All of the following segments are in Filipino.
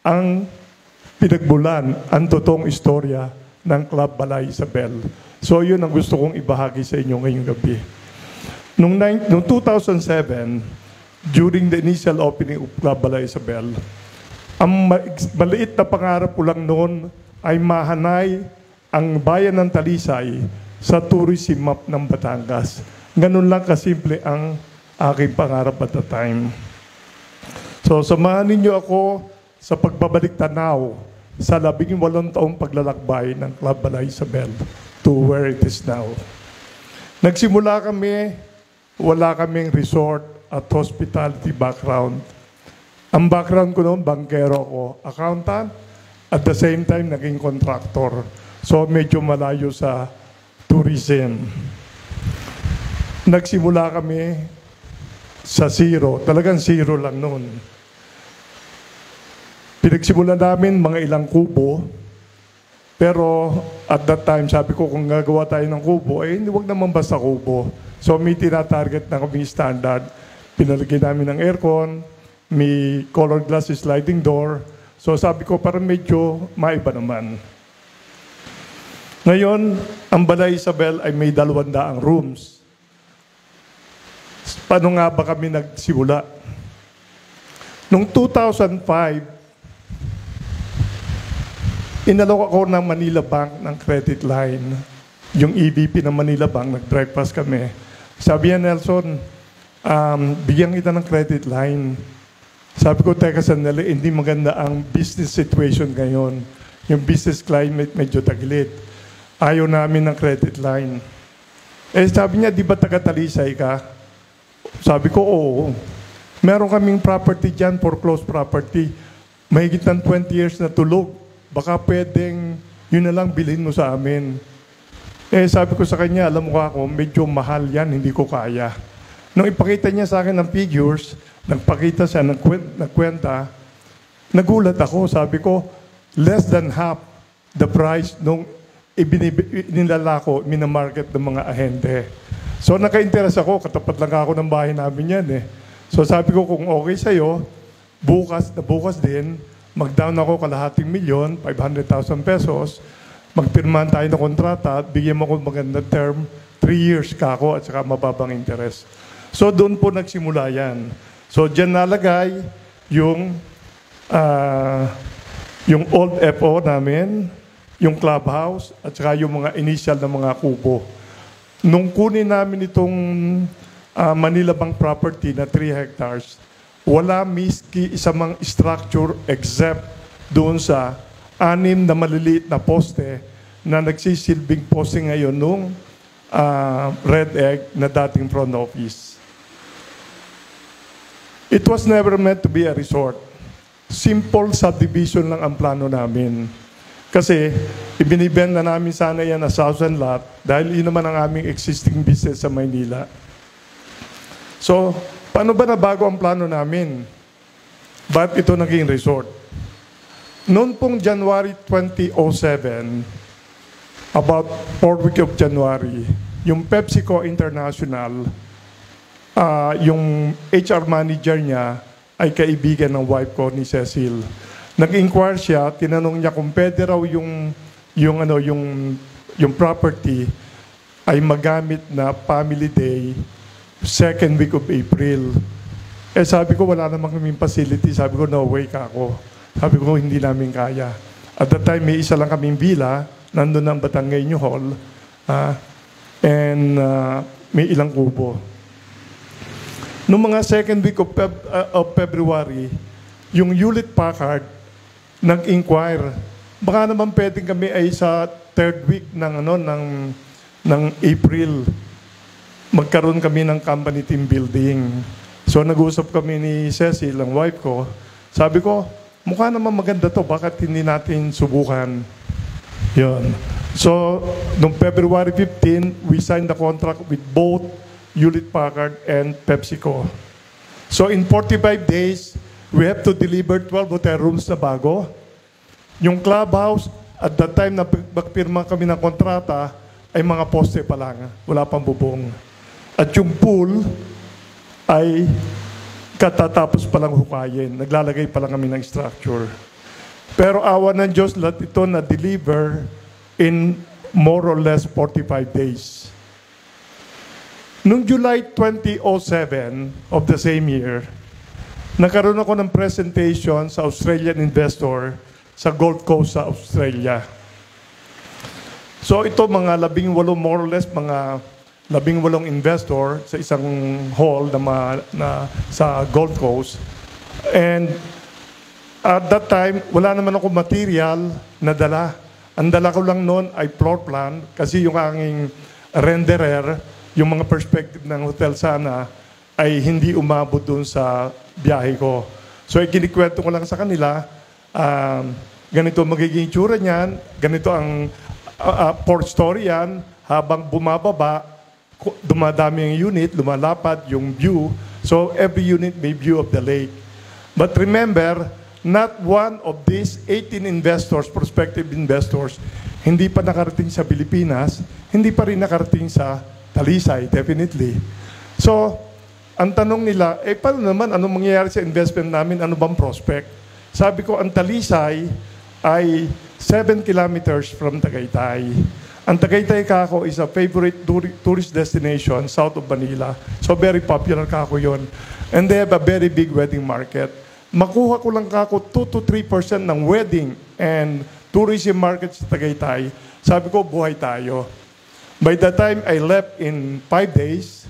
ang pinagbulan, ang totoong istorya ng Club Balay Isabel. So yun ang gusto kong ibahagi sa inyo ngayong gabi. Noong 2007, during the initial opening of Club Balay Isabel, ang maliit na pangarap ko lang noon ay mahanay ang bayan ng Talisay sa tourism map ng Batangas. Ganun lang kasimple ang aking pangarap at the time. So samahan ninyo ako sa pagbabalik tanaw sa 18 taong paglalakbay ng Club Balay Isabel to where it is now. Nagsimula kami, wala kaming resort at hospitality background. Ang background ko noon, bankero ko, accountant, at the same time naging contractor. So medyo malayo sa tourism. Nagsimula kami sa zero, talagang zero lang noon. Pinagsimulan namin mga ilang kubo, pero at that time sabi ko kung gagawa tayo ng kubo, huwag naman basta kubo. So may tina-target na kami standard. Pinalagyan namin ng aircon, may colored glass sliding door. So sabi ko parang medyo maiba naman. Ngayon, ang Balay Isabel ay may 200 rooms. Paano nga ba kami nagsimula? Noong 2005, inalok ako ng Manila Bank ng credit line. Yung EVP ng Manila Bank, nag-breakfast kami. Sabi niya, Nelson, bigyan kita ng credit line. Sabi ko, teka sandali, hindi maganda ang business situation ngayon. Yung business climate medyo tagilid. Ayaw namin ng credit line. Sabi niya, di ba taga-Talisay ka? Sabi ko, oo. Meron kaming property dyan, foreclosed property. Mahigit ng 20 years na tulog. Baka pwedeng yun na lang bilhin mo sa amin. Sabi ko sa kanya, alam mo ako, medyo mahal yan, hindi ko kaya. Nung ipakita niya sa akin ng figures, nagpakita siya, nagkwenta, nagulat ako. Sabi ko, less than half the price nung inilala ko, minamarket ng mga ahente. So naka-interest ako, katapat lang ako ng bahay namin yan . So sabi ko, kung okay sa'yo, bukas din, mag-down ako kalahating milyon, 500,000 pesos, magpirmahan tayo ng kontrata, bigyan mo ko magandang term, 3 years ka ako at saka mababang interest. So doon po nagsimula yan. So dyan nalagay yung old FO namin, yung clubhouse, at saka yung mga initial na mga kubo. Nung kunin namin itong Manila Bank property na 3 hectares, wala miski isang structure except doon sa 6 na maliliit na poste na nagsisilbing poste ngayon nung Red Egg na dating front office. It was never meant to be a resort. Simple subdivision lang ang plano namin. Kasi ibinibenta namin sana yan na 1,000 lot dahil yun naman ang aming existing business sa Maynila. So, paano ba nabago ang plano namin? Ba't ito naging resort? Noon pong January 2007, about 4 week of January, yung PepsiCo International, yung HR manager niya ay kaibigan ng wife ko ni Cecil. Nag-inquire siya, tinanong niya kung pwede raw yung property ay magamit na family day 2nd week of April. Sabi ko, wala namang kaming facility. Sabi ko, no way ka ako. Sabi ko, hindi namin kaya. At that time, may isa lang kaming villa, nandun ang Batangay New Hall, and may ilang kubo. Noong mga 2nd week of February, yung Hewlett Packard nag-inquire, baka naman pwedeng kami ay sa 3rd week ng April, magkaroon kami ng company team building. So nag-usap kami ni Cecil, ang wife ko. Sabi ko, mukha naman maganda to, bakit hindi natin subukan? Yun. So, noong February 15, we signed the contract with both Hewlett Packard and PepsiCo. So in 45 days, we have to deliver 12 hotel rooms na bago. Yung clubhouse, at that time na magpirma kami ng kontrata, ay mga poste pa lang, wala pang bubong. At yung pool ay katatapos pa lang hukayin. Naglalagay pa lang kami ng structure. Pero awa ng Diyos, lahat ito na-deliver in more or less 45 days. Noong July 2007 of the same year, nagkaroon ako ng presentation sa Australian investor sa Gold Coast sa Australia. So ito mga 18 more or less, mga 18 investor sa isang hall na sa Gold Coast. And at that time, wala naman ako material na dala. Ang dala ko lang noon ay floor plan kasi yung aking renderer, yung mga perspective ng Hotel Sana ay hindi umabot doon sa biyahe ko. So ikinikwento ko lang sa kanila, ganito magiging itsura niyan, ganito ang port story yan, habang bumababa, dumadami yung unit, lumalapad yung view. So every unit may view of the lake. But remember, not one of these 18 investors, prospective investors, hindi pa nakarating sa Pilipinas, hindi pa rin nakarating sa Talisay, definitely. So, ang tanong nila, paano naman, anong mangyayari sa investment namin, ano bang prospect? Sabi ko, ang Talisay ay 7 kilometers from Tagaytay. Ang Tagaytay kako is a favorite tourist destination south of Manila. So, very popular kako yon. And they have a very big wedding market. Makuha ko lang kako 2 to 3% ng wedding and tourism market sa Tagaytay. Sabi ko, buhay tayo. By the time I left in 5 days,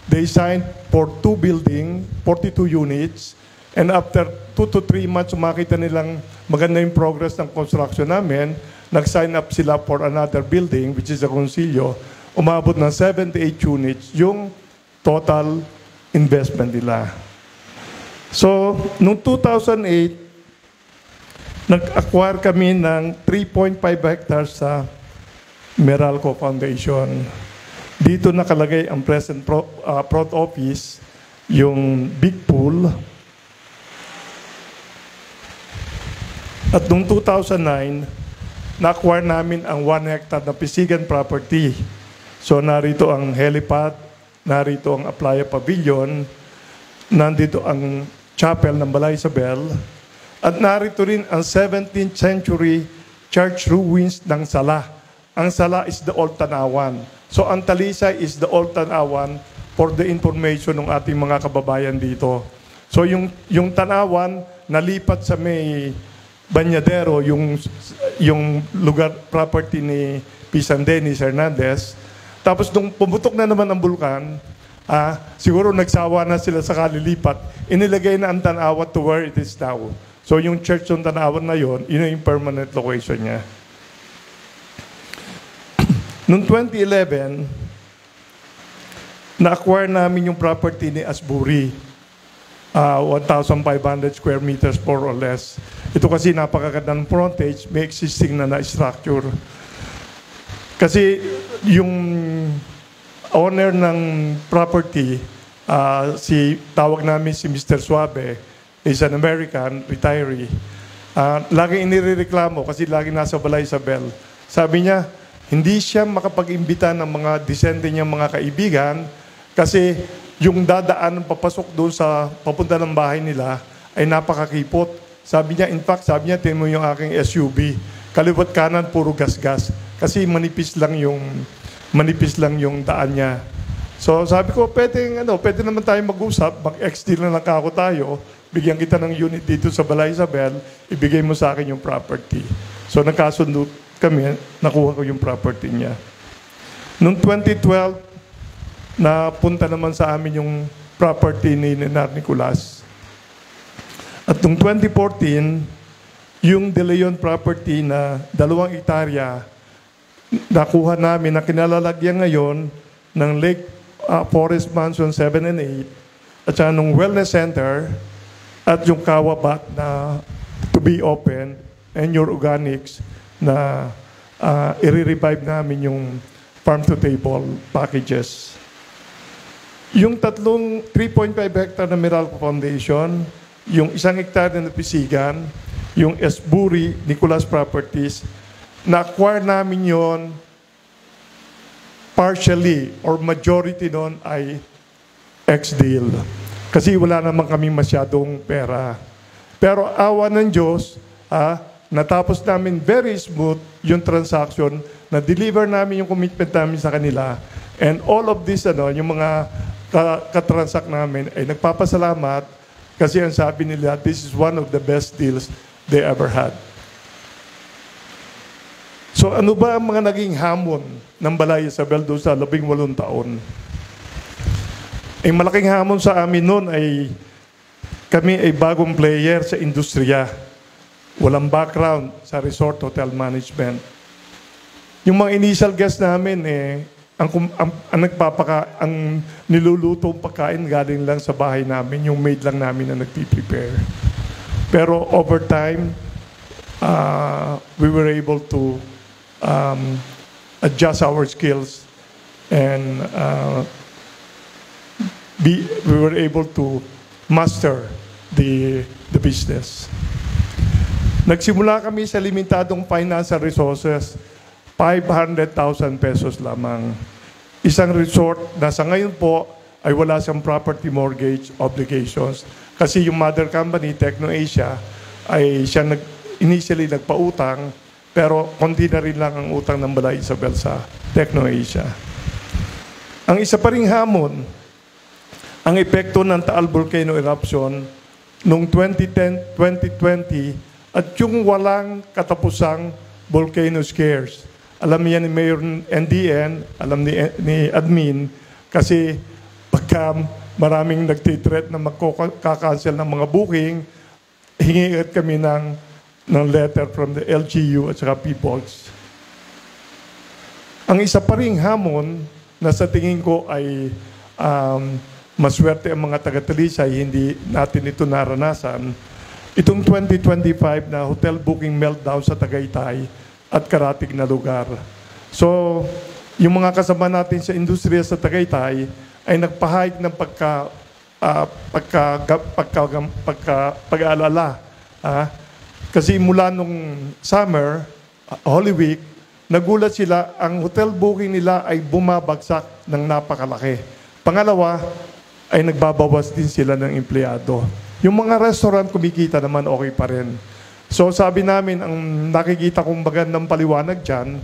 they signed for 2 building, 42 units. And after 2 to 3 months, makita nilang maganda yung progress ng construction namin, nag-sign up sila for another building, which is a Concilio. Umabot ng 7 to 8 units yung total investment nila. So, noong 2008, nag-acquire kami ng 3.5 hectares sa Meralco Foundation. Dito nakalagay ang present front office, yung big pool. At noong 2009, na-acquire namin ang 1 hectare na Pisigan property. So narito ang helipad, narito ang Aplaya Pavilion, nandito ang chapel ng Balay Isabel, at narito rin ang 17th century church ruins ng Sala. Ang Sala is the Old Tanawan. So ang Talisay is the Old Tanawan for the information ng ating mga kababayan dito. So yung Tanawan, nalipat sa may Banyadero, yung lugar, property ni Pisan Dennis Hernandez. Tapos nung pumutok na naman ang bulkan, siguro nagsawa na sila sa kalilipat, inilagay na ang Tanawan to where it is now. So yung church ng Tanawan na yon, yun yung permanent location niya. Noong 2011, na-acquire namin yung property ni Asbury. 1,500 square meters more or less. Ito kasi napakagandang frontage, may existing na structure. Kasi yung owner ng property, tawag namin si Mr. Suave, is an American retiree. Laging inireklamo kasi lagi nasa Balay Isabel. Sabi niya, hindi siya makapag-imbita ng mga disente niyang mga kaibigan kasi yung dadaan papasok doon sa papunta ng bahay nila ay napakakipot. Sabi niya, in fact, tingnan mo yung aking SUV. Kaliwat kanan, puro gas-gas. Kasi manipis lang yung daan niya. So sabi ko, pwede naman tayo mag-usap, mag-ex-deal na lang ako tayo, bigyan kita ng unit dito sa Balay Isabel, ibigay mo sa akin yung property. So nagkasundo kami, nakuha ko yung property niya. Noong 2012, napunta naman sa amin yung property ni Nenar Nicolas. At noong 2014, yung De Leon property na 2 hektarya, nakuha namin na kinalalagyan ngayon ng Lake Forest Mansion 7 and 8 at saka nung Wellness Center at yung Kawabat na to be open and your organics na i-revive namin yung farm-to-table packages. Yung 3.5 hectare na Meralco Foundation, yung 1 hectare na Pisigan, yung Esburi, Nicolas Properties, na-acquire namin yon partially or majority nun ay ex-deal. Kasi wala naman kami masyadong pera. Pero awa ng Diyos, natapos namin very smooth yung transaction, na-deliver namin yung commitment namin sa kanila. And all of this, yung mga katransact namin ay nagpapasalamat kasi ang sabi nila, this is one of the best deals they ever had. So ano ba ang mga naging hamon ng Balay Isabel doon sa 18 taon? Ang malaking hamon sa amin noon ay kami ay bagong player sa industriya. Walang background sa resort hotel management. Yung mga initial guests namin, ang nilulutong pagkain galing lang sa bahay namin, yung maid lang namin na nagpiprepare. Pero over time, we were able to adjust our skills and we were able to master the business. Nagsimula kami sa limitadong financial resources, 500,000 pesos lamang. Isang resort na sa ngayon po ay wala siyang property mortgage obligations kasi yung mother company, TechnoAsia, ay siya initially nagpautang pero konti na rin lang ang utang ng Balay Isabel sa TechnoAsia. Ang isa pa ring hamon, ang epekto ng Taal Volcano eruption noong 2010, 2020 at yung walang katapusang volcano scares. Alam niya ni Mayor NDN, alam ni Admin, kasi pagka maraming nagtitreat na magkakancel ng mga booking, hingi kami ng letter from the LGU at saka Peoples. Ang isa pa ring hamon na sa tingin ko ay maswerte ang mga taga-Talisay, hindi natin ito naranasan. Itong 2025 na hotel booking meltdown sa Tagaytay at karatig na lugar. So, yung mga kasama natin sa industriya sa Tagaytay ay nagpahayag ng pag-aalala. Kasi mula nung summer, Holy Week, nagulat sila, ang hotel booking nila ay bumabagsak ng napakalaki. Pangalawa, ay nagbabawas din sila ng empleyado. Yung mga restaurant kumikita naman okay pa rin. So sabi namin, ang nakikita kong magandang paliwanag dyan,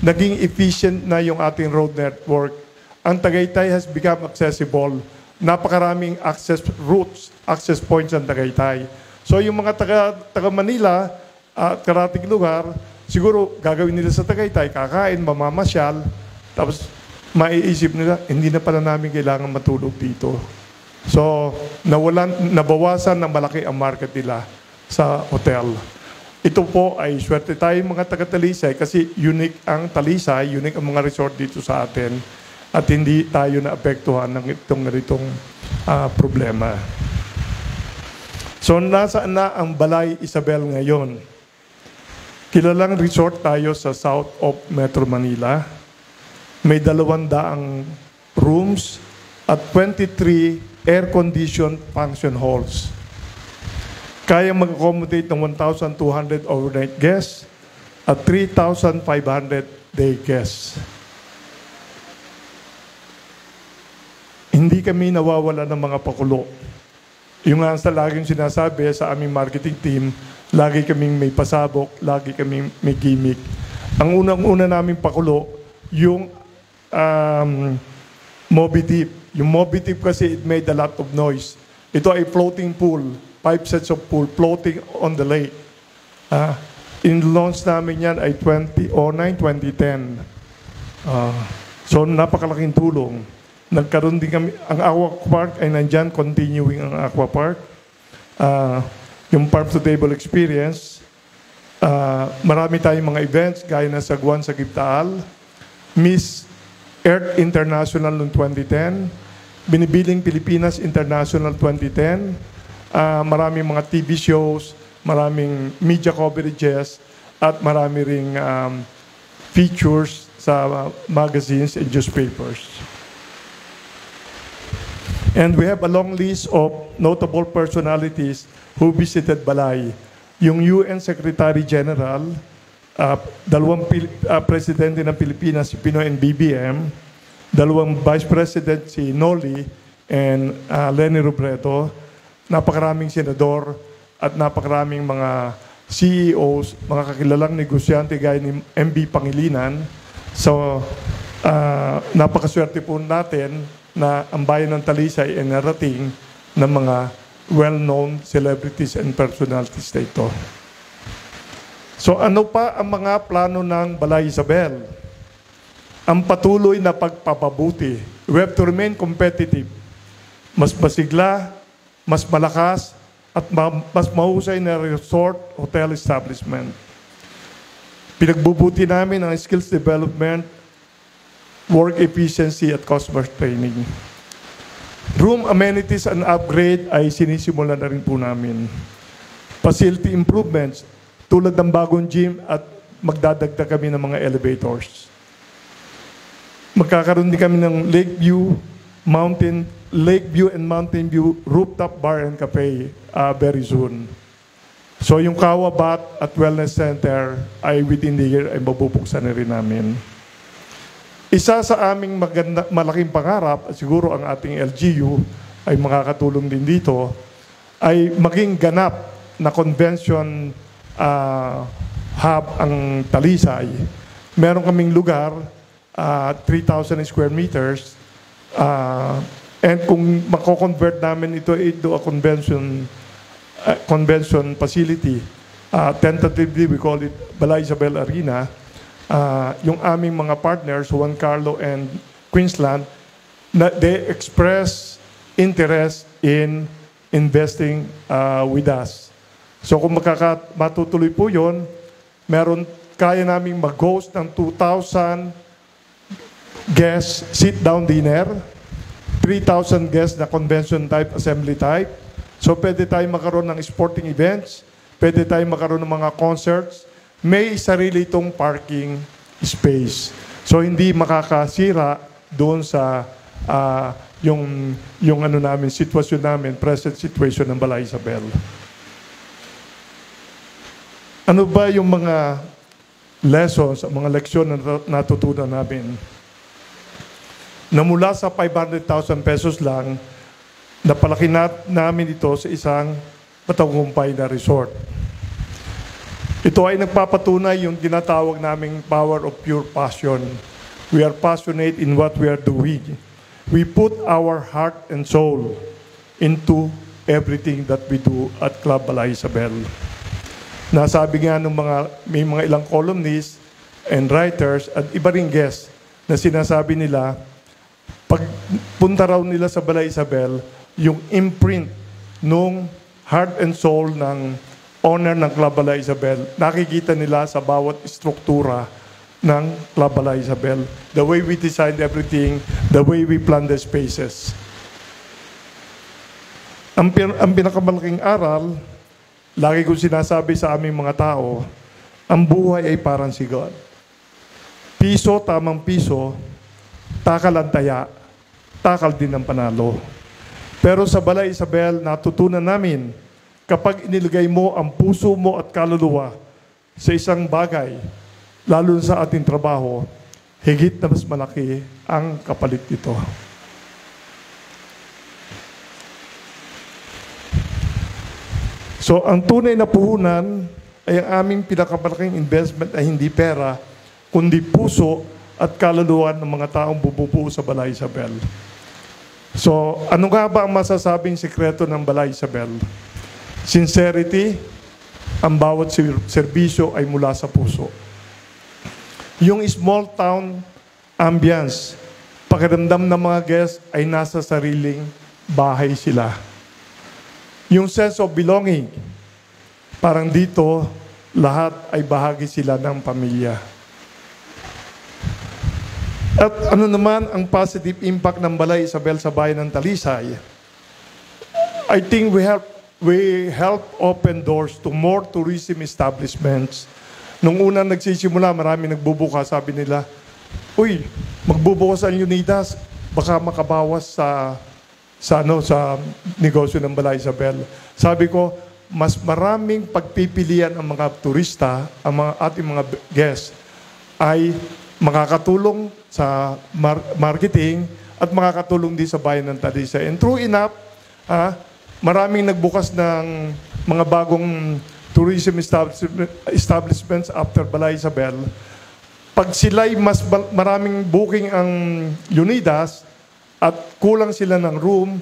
naging efficient na yung ating road network. Ang Tagaytay has become accessible. Napakaraming access routes, access points ang Tagaytay. So yung mga taga Manila at karating lugar, siguro gagawin nila sa Tagaytay, kakain, mamamasyal, tapos maiisip nila, hindi na pala namin kailangan matulog dito. So, nabawasan ng malaki ang market nila sa hotel. Ito po ay swerte tayo mga taga-Talisay kasi unique ang Talisay, unique ang mga resort dito sa atin at hindi tayo naapektuhan ng itong problema. So, nasaan na ang Balay Isabel ngayon? Kilalang resort tayo sa south of Metro Manila. May 200 rooms at 23 air-conditioned function halls. Kaya mag-accommodate ng 1,200 overnight guests at 3,500 day guests. Hindi kami nawawala ng mga pakulo. Yung nga sa laging sinasabi sa aming marketing team, lagi kaming may pasabok, lagi kaming may gimmick. Ang unang-una naming pakulo, yung Moby Deep. Yung Moby Deep kasi it made a lot of noise. Ito ay floating pool, 5 sets of pool floating on the lake. In-launch namin yan ay 2010. So napakalaking tulong. Nagkaroon din kami, ang Aqua Park ay nandyan, continuing ang Aqua Park. Yung Farm to Table experience, marami tayong mga events, gaya na sa Guan sa Gibtaal, Miss Earth International noong 2010, Binibiling Pilipinas International 2010, maraming mga TV shows, maraming media coverages, at marami ring features sa magazines and newspapers. And we have a long list of notable personalities who visited Balay. Yung UN Secretary General, dalawang presidente ng Pilipinas, si Pinoy and BBM, dalawang vice president, si Noli and Leni Robredo, napakaraming senador at napakaraming mga CEOs, mga kakilalang negosyante gaya ni MB Pangilinan. So, napakaswerte po natin na ang bayan ng Talisay ay narating ng mga well-known celebrities and personalities na ito. So ano pa ang mga plano ng Balay Isabel? Ang patuloy na pagpapabuti. We have to remain competitive. Mas masigla, mas malakas, at mas mahusay na resort hotel establishment. Pinagbubuti namin ang skills development, work efficiency at customer training. Room amenities and upgrade ay sinisimulan na rin po namin. Facility improvements tulad ng bagong gym at magdadagdag kami ng mga elevators. Magkakaroon din kami ng Lakeview and Mountain View rooftop bar and cafe very soon. So yung Kawabat at Wellness Center ay within the year ay mabubuksan na rin namin. Isa sa aming malaking pangarap, at siguro ang ating LGU ay makakatulong din dito, ay maging ganap na convention hub ang Talisay. Meron kaming lugar, 3,000 square meters, and kung mako-convert namin ito into a convention facility, tentatively we call it Balay Isabel Arena, yung aming mga partners, Juan Carlo and Queensland, they express interest in investing with us. So kung matutuloy po yun, kaya naming mag-host ng 2,000 guest sit-down dinner, 3,000 guests na convention type, assembly type. So pwede tayo magkaroon ng sporting events, pwede tayo magkaroon ng mga concerts, may sarili itong parking space. So hindi makakasira doon sa yung ano namin, sitwasyon namin, present situation ng Balay Isabel. Ano ba yung mga lessons, mga leksyon na natutunan namin? Na mula sa 500,000 pesos lang, napalaki namin ito sa isang matagumpay na resort. Ito ay nagpapatunay yung tinatawag naming power of pure passion. We are passionate in what we are doing. We put our heart and soul into everything that we do at Club Balay Isabel. Nasabi nga may mga ilang columnists and writers at iba ring guests na sinasabi nila, pag punta raw nila sa Balay Isabel, yung imprint nung heart and soul ng owner ng Club Balay Isabel, nakikita nila sa bawat struktura ng Club Balay Isabel. The way we designed everything, the way we plan the spaces. Ang pinakamalaking aral, lagi kong sinasabi sa aming mga tao, ang buhay ay parang sigat. Piso, tamang piso, takal ang taya, takal din ang panalo. Pero sa Balay Isabel, natutunan namin, kapag inilagay mo ang puso mo at kaluluwa sa isang bagay, lalo sa ating trabaho, higit na mas malaki ang kapalit nito. So, ang tunay na puhunan ay ang aming pinakamalaking investment ay hindi pera, kundi puso at kaluluwa ng mga taong bububuo sa Balay Isabel. So, ano nga ba ang masasabing sikreto ng Balay Isabel? Sincerity, ang bawat serbisyo ay mula sa puso. Yung small town ambience, pakiramdam ng mga guests ay nasa sariling bahay sila. Yung sense of belonging, parang dito, lahat ay bahagi sila ng pamilya. At ano naman ang positive impact ng Balay Isabel sa bayan ng Talisay? I think we help open doors to more tourism establishments. Nung unang nagsisimula, marami nagbubukas, sabi nila, uy, magbubukas ang Unidas, baka makabawas sa negosyo ng Balay Isabel. Sabi ko, mas maraming pagpipilian ang mga turista, ang ating mga guests, ay makakatulong sa marketing at makakatulong din sa bayan ng Talisay. And true enough, maraming nagbukas ng mga bagong tourism establishments after Balay Isabel, pag sila'y mas maraming booking ang Unidas at kulang sila ng room,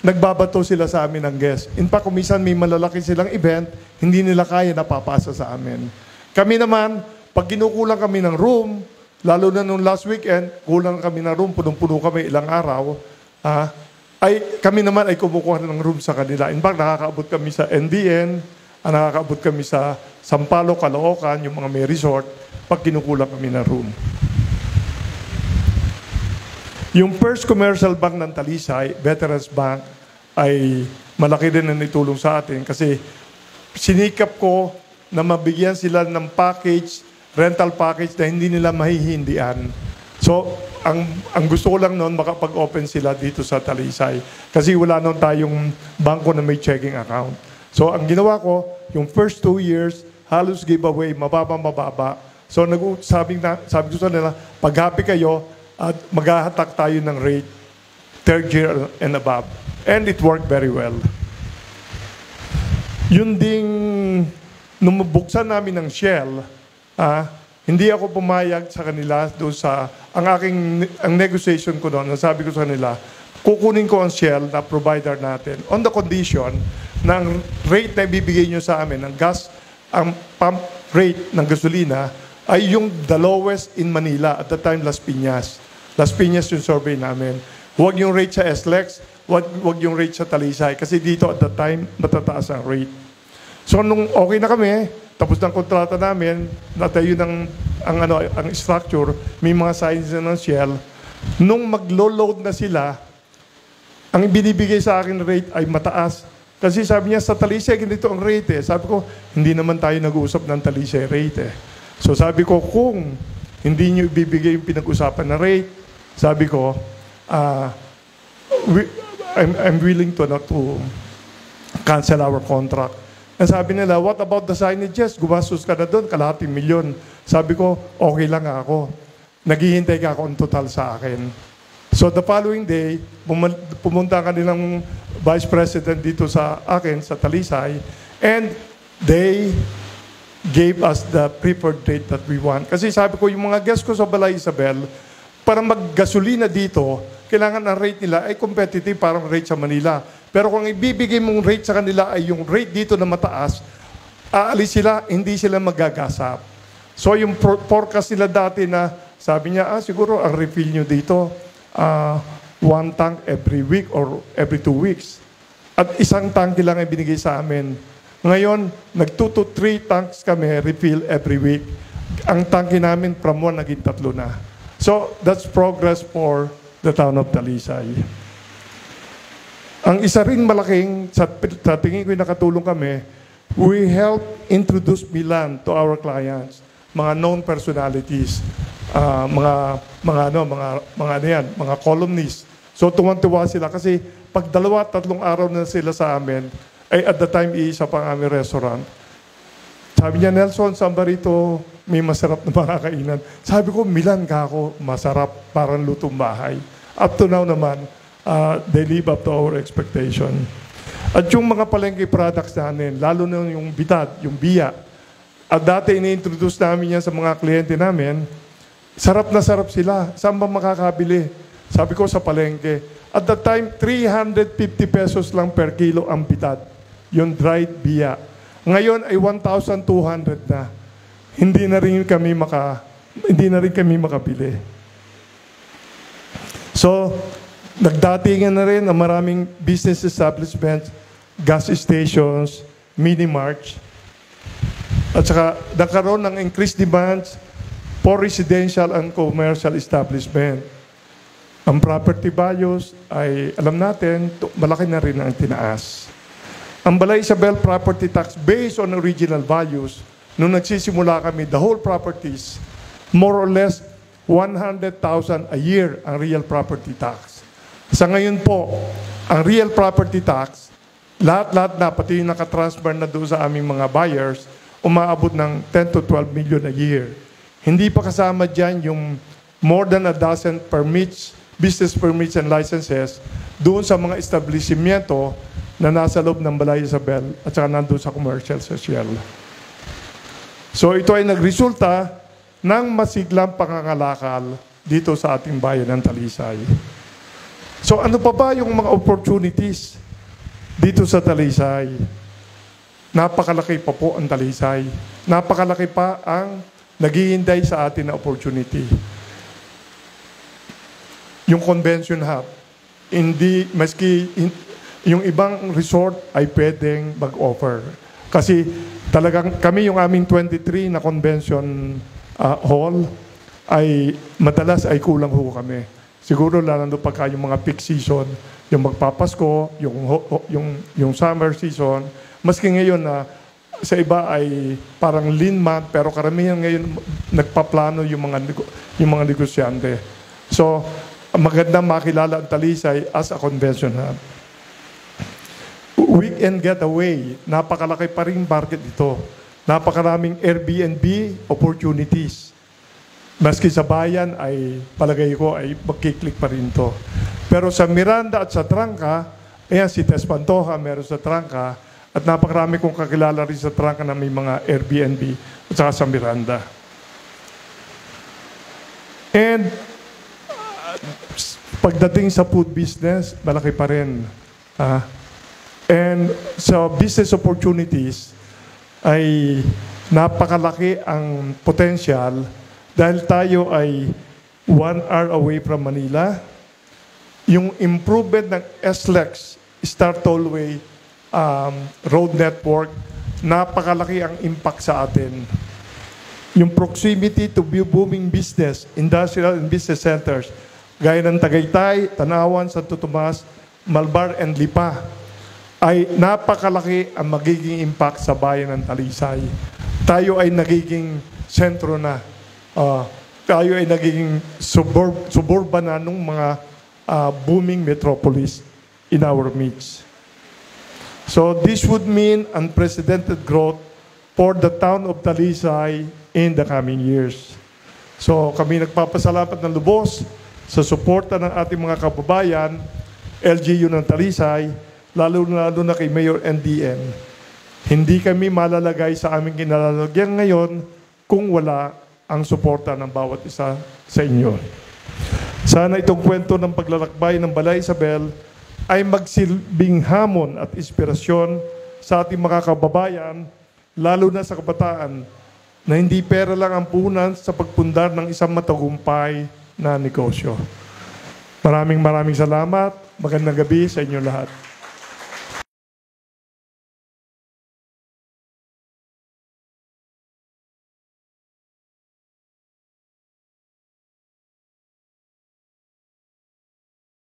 nagbabato sila sa amin ng guest. In fact, kung minsan may malalaki silang event, hindi nila kaya napapasa sa amin. Kami naman, pag kinukulang kami ng room, lalo na nung last weekend, kulang kami ng room, punong-puno kami ilang araw, ay kami naman ay kumukuha ng room sa kanila. In fact, nakakaabot kami sa NBN, nakakaabot kami sa Sampaloc, Caloocan, yung mga may resort, pag kinukulang kami ng room. Yung First Commercial Bank ng Talisay, Veterans Bank, ay malaki din na nitulong sa atin kasi sinikap ko na mabigyan sila ng package, rental package na hindi nila mahihindian. So, ang gusto ko lang noon, makapag-open sila dito sa Talisay. Kasi wala noon tayong bangko na may checking account. So, ang ginawa ko, yung first 2 years, halos giveaway, mababa. So, sabi ko sa nila, pag happy kayo, at maghahatak tayo ng rate, third year and above. And it worked very well. Yun ding, nung buksan namin ng Shell, hindi ako pumayag sa kanila doon sa, ang negotiation ko doon, sabi ko sa kanila, kukunin ko ang Shell na provider natin on the condition na ang rate na ibibigay nyo sa amin, ang gas, ang pump rate ng gasolina, ay yung the lowest in Manila, at the time Las Piñas. Las Piñas yung survey namin. Huwag yung rate sa SLEX, huwag yung rate sa Talisay. Kasi dito at that time, matataas ang rate. So nung okay na kami, tapos ng kontrata namin, natayo ng ang structure, may mga signs na ng Shell. Nung maglo-load na sila, ang binibigay sa akin rate ay mataas. Kasi sabi niya, sa Talisay, ganito ang rate eh. Sabi ko, hindi naman tayo nag-uusap ng Talisay rate eh. So sabi ko, kung hindi nyo ibibigay yung pinag-usapan na rate, sabi ko, I'm willing to cancel our contract. And sabi nila, what about the signages? Gumastos ka na doon, kalahating milyon. Sabi ko, okay lang ako. Naghihintay ka ako ang total sa akin. So the following day, pumunta ka nilang vice president dito sa akin, sa Talisay, and they gave us the preferred rate that we want. Kasi sabi ko, yung mga guests ko sa Balay Isabel, para maggasolina dito, kailangan ang rate nila ay competitive, parang rate sa Manila. Pero kung ibibigay mong rate sa kanila ay yung rate dito na mataas, aalis sila, hindi sila magagasap. So yung forecast nila dati na, sabi niya, siguro ang refill nyo dito, 1 tank every week or every 2 weeks. At isang tank lang ay binigay sa amin. Ngayon, nag 2 to 3 tanks kami, refill every week. Ang tanki namin from 1 naging 3 na. So, that's progress for the town of Talisay. Ang isa rin malaking, sa tingin ko nakatulong kami, we help introduce Milan to our clients, mga known personalities, mga columnists. So, tuwan-tuwa sila kasi pag 2-3 araw na sila sa amin, ay at the time, iisa pang aming restaurant. Sabi niya, Nelson, saan ba rito may masarap na makakainan? Sabi ko, Milan ka ako, masarap, parang lutong bahay. Up to now naman, they live up to our expectation. At yung mga palengke products namin, lalo na yung bitad, yung biya, at dati ini-introduce namin yan sa mga kliyente namin, sarap na sarap sila. Saan ba makakabili? Sabi ko sa palengke. At that time, 350 pesos lang per kilo ang bitad. Yung dried biya. Ngayon ay 1,200 na. Hindi na rin kami makabili. So, nagdatingan na rin ang maraming business establishments, gas stations, mini-marts, at saka nagkaroon ng increased demands for residential and commercial establishment. Ang property values ay, alam natin, malaki na rin ang tinaas. Ang Balay Isabel property tax based on original values, nung nagsisimula kami, the whole properties, more or less 100,000 a year ang real property tax. Sa ngayon po, ang real property tax, lahat-lahat na, pati yung nakatransfer na doon sa aming mga buyers, umaabot ng 10 to 12 million a year. Hindi pa kasama dyan yung more than a dozen permits, business permits and licenses, doon sa mga establishmento na nasa loob ng Balay Isabel at saka nandun sa commercial sa Shell. So ito ay nagresulta ng masiglang pangangalakal dito sa ating bayan ng Talisay. So ano pa ba yung mga opportunities dito sa Talisay? Napakalaki pa po ang Talisay. Napakalaki pa ang naghihinday sa atin na opportunity. Yung convention hub, yung ibang resort ay pwedeng mag-offer. Kasi talagang kami yung aming 23 na convention hall ay madalas ay kulang ho kami. Siguro lalo pagka yung mga peak season, yung magpapasko, yung summer season, maski ngayon na sa iba ay parang lean month, pero karamihan ngayon nagpaplano yung mga negosyante. So, maganda makilala ang Talisay as a convention hub. Weekend getaway, napakalaki pa rin market dito. Napakaraming Airbnb opportunities. Maski sa bayan ay palagay ko ay magkiklik pa rin to. Pero sa Miranda at sa Trangka, ayan si Tess Pantoja meron sa Trangka at napakarami kong kakilala rin sa Trangka na may mga Airbnb at saka sa Miranda. And pagdating sa food business, malaki pa rin. And sa business opportunities ay napakalaki ang potential dahil tayo ay 1 hour away from Manila. Yung improvement ng SLEX, Star Tollway road network, napakalaki ang impact sa atin. Yung proximity to booming business, industrial and business centers, gaya ng Tagaytay, Tanawan, Santo Tomas, Malbar, and Lipa, ay napakalaki ang magiging impact sa bayan ng Talisay. Tayo ay nagiging sentro na. Tayo ay nagiging suburban na ng mga booming metropolis in our midst. So this would mean unprecedented growth for the town of Talisay in the coming years. So kami nagpapasalamat ng lubos sa suporta ng ating mga kababayan, LGU ng Talisay, lalo na kay Mayor NDM. Hindi kami malalagay sa aming kinalalagyan ngayon kung wala ang suporta ng bawat isa sa inyo. Sana itong kwento ng paglalakbay ng Balay Isabel ay magsilbing hamon at inspirasyon sa ating mga kababayan, lalo na sa kabataan, na hindi pera lang ang puhunan sa pagpundar ng isang matagumpay na negosyo. Maraming salamat. Magandang gabi sa inyo lahat.